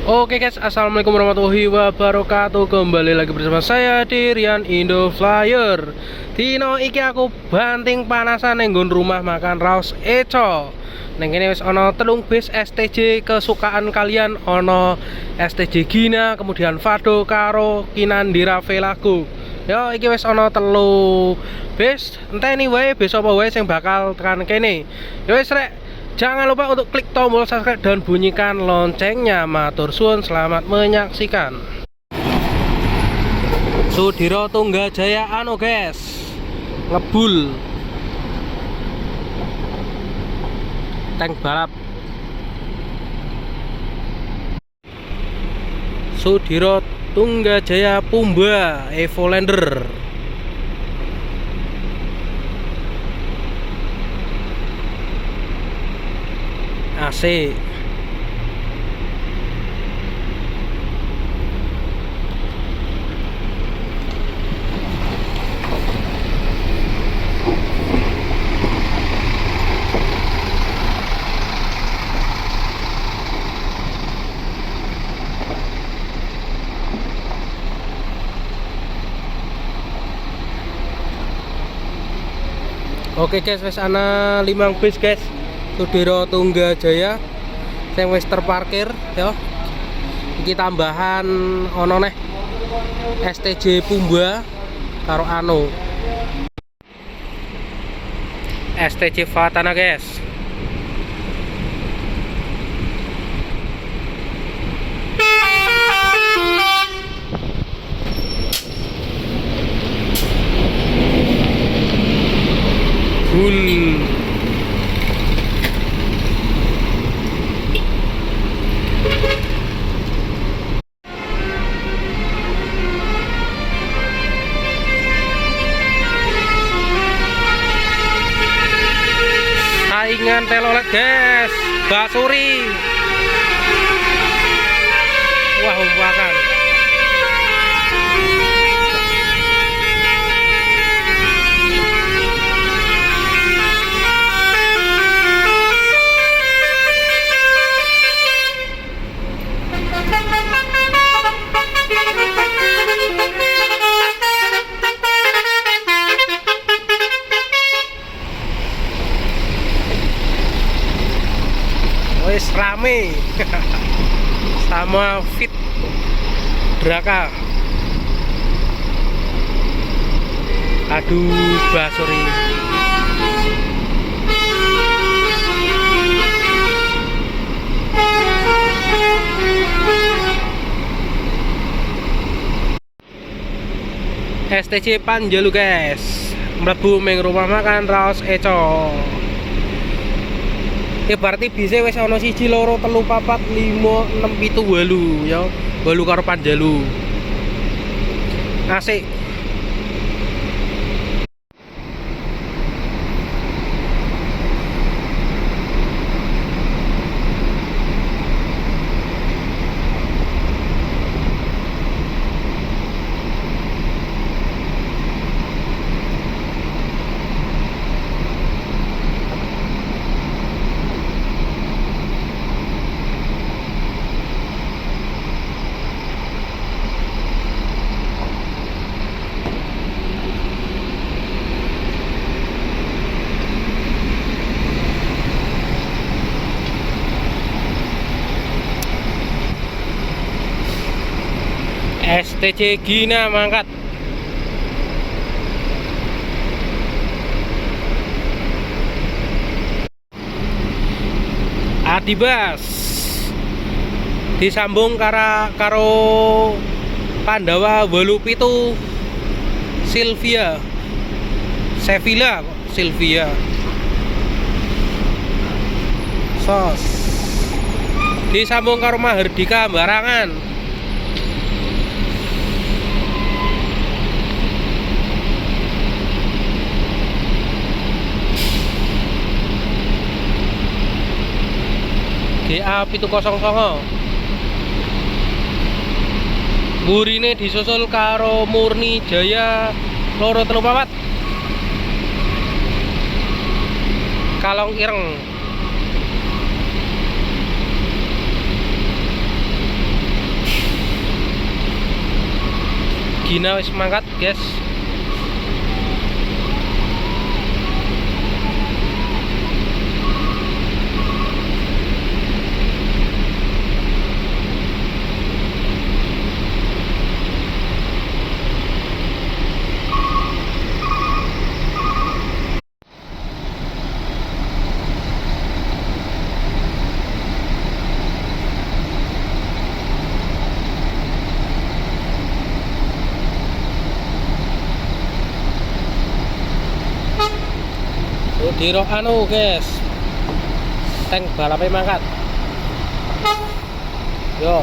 Oke guys, assalamualaikum warahmatullahi wabarakatuh. Kembali lagi bersama saya di Rian Indo Flyer. Dino iki aku banting panasan nenggon rumah makan Raos Eco. Neng kene wis ana telung bis STJ kesukaan kalian, ono STJ Gina, kemudian Fado karo Kinandira Velago. Yo iki wis ana telu bis, enteni wae bis apa wae sing bakal tekan kene. Yo wis rek, jangan lupa untuk klik tombol subscribe dan bunyikan loncengnya. Matur suwun, selamat menyaksikan. Sudiro Tunggajaya anu guys, ngebul tank balap. Sudiro Tunggajaya Pumba Evolander. AC. Oke guys, wis ana 5 bis guys. Sudiro Tunggajaya sing wis terparkir ya. Iki tambahan ono neh STJ Pumba karo Ano STJ Fatana guys. Saingan telolet guys, Basuri. Wah, umpakan. Wis rame sama Fit Draka. Aduh, Basuri. STC Panjalu guys, mlebu ming rumah makan Raos Eco. Ya berarti bisa wis ana 1 2 3 4 5 6 7 8 ya. 8 karo Panjalu. Asik. STC Gina mangkat. Adibas disambung karo Pandawa 87 Silvia Sevilla kok Silvia sos disambung karo Mahardika Barangan. GA 709 burine disusul karo Murni Jaya loro 34 Kalong Ireng. Gina wis mangkat, guys. Diro anu guys, tank balapnya mangkat. Yo.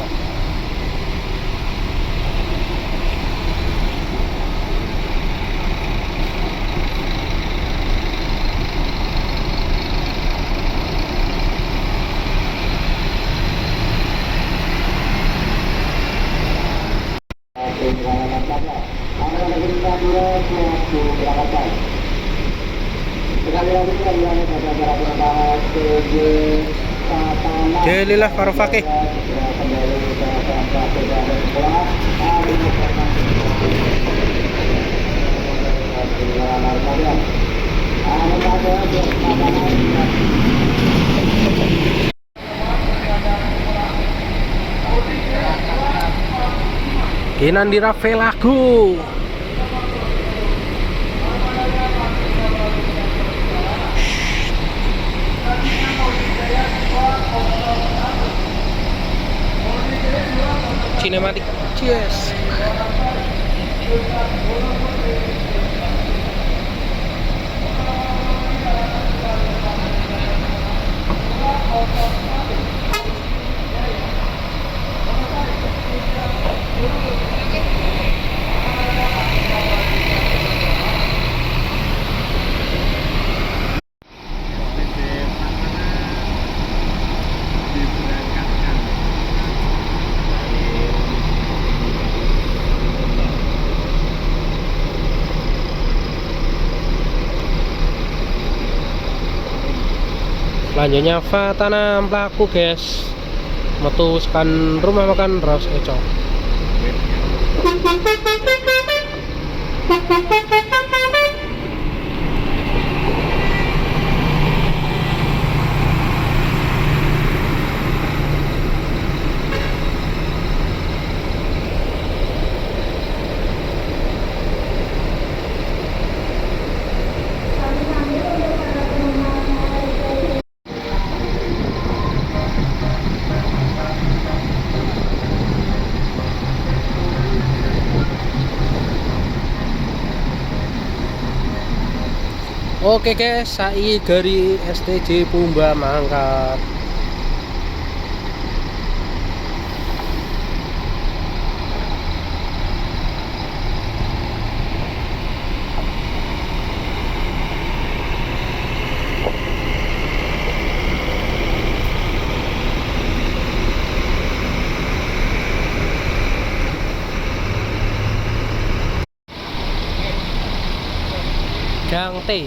Jelilah Farufakih. Kinandira Velago. Cinematic. Cheers. Selanjutnya Fatana Mlaku guys, metuskan rumah makan Raus Eco. Oke guys, saya dari STJ Pumba mangkat. Gang T.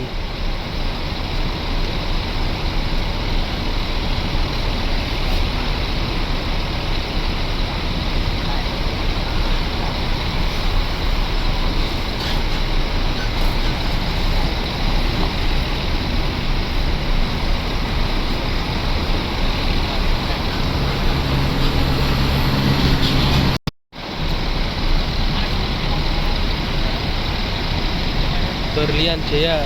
Berlian Jaya.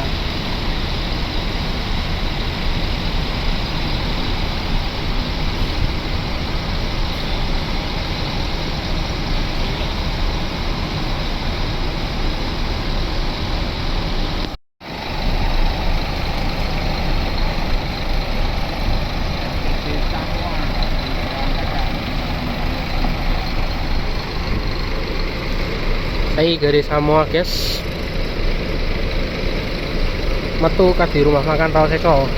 Saya dari Samoa guys, metu di rumah makan Raus Eco.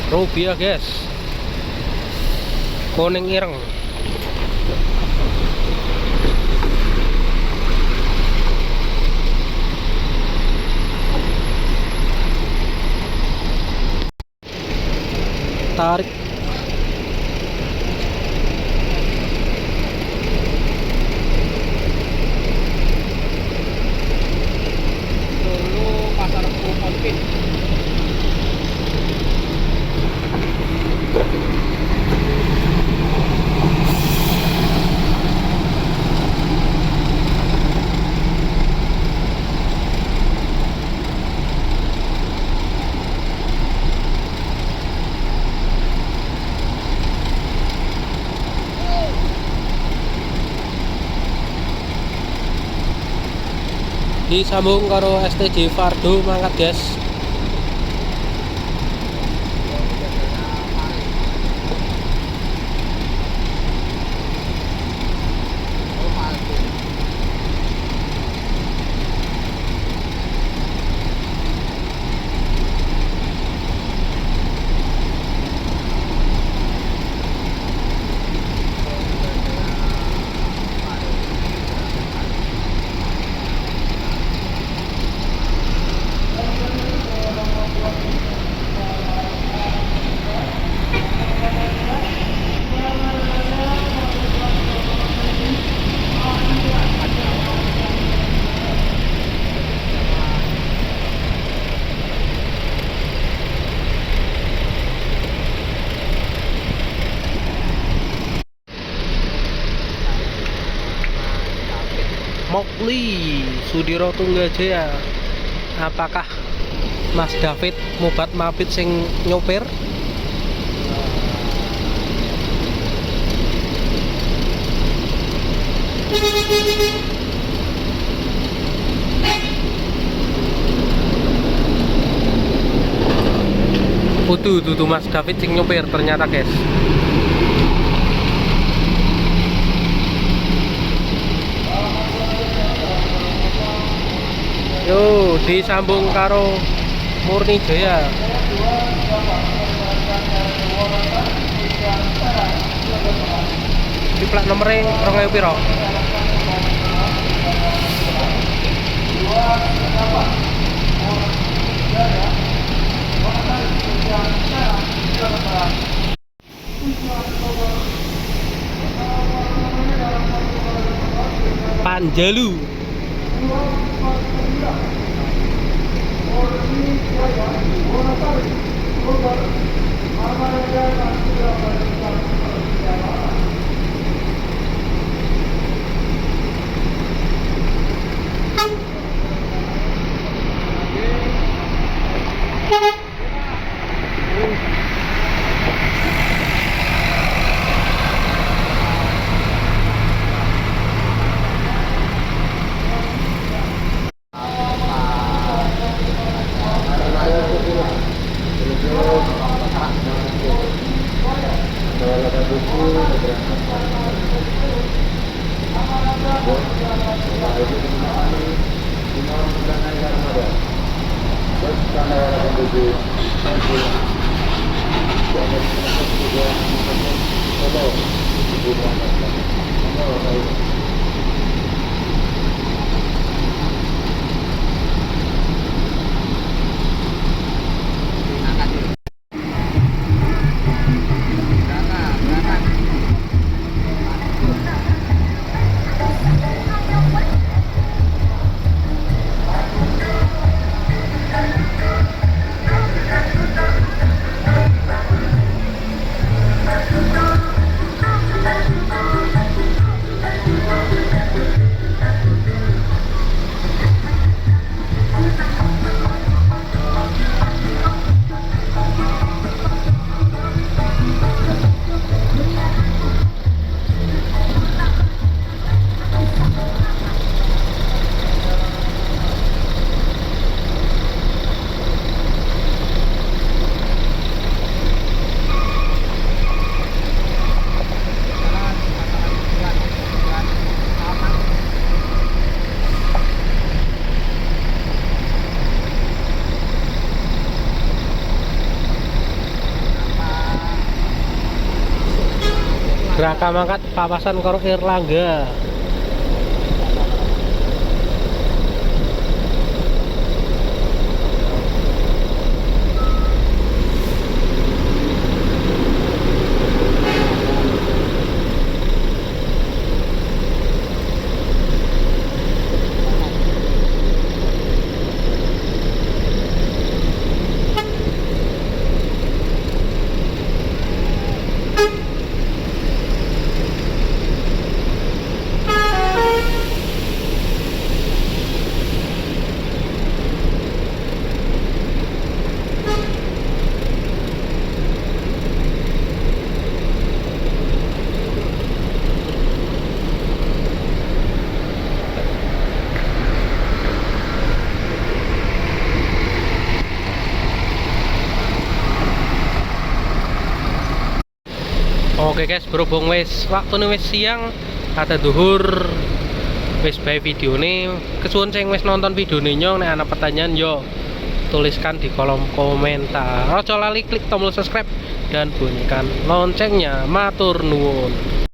Rubia guys, kuning ireng. Tarik. Dulu pasar Pumpkin. Disambung karo STJ Fardo mangkat guys. Mokli Sudiro Tunggajaya. Apakah Mas David Mubat Mapit sing nyopir? Tuh Mas David sing nyopir ternyata guys. Yo, disambung karo Murni Jaya. Di plat nomere 2000 piro? Panjalu. Raka mangkat papasan karo Erlangga. Oke guys, berhubung wis waktu wis siang, kata duhur wis bae video nih. Kesuwun sing wis nonton video nih nyong, nek ana pertanyaan yo tuliskan di kolom komentar. Ojo lali klik tombol subscribe dan bunyikan loncengnya. Matur nuwun.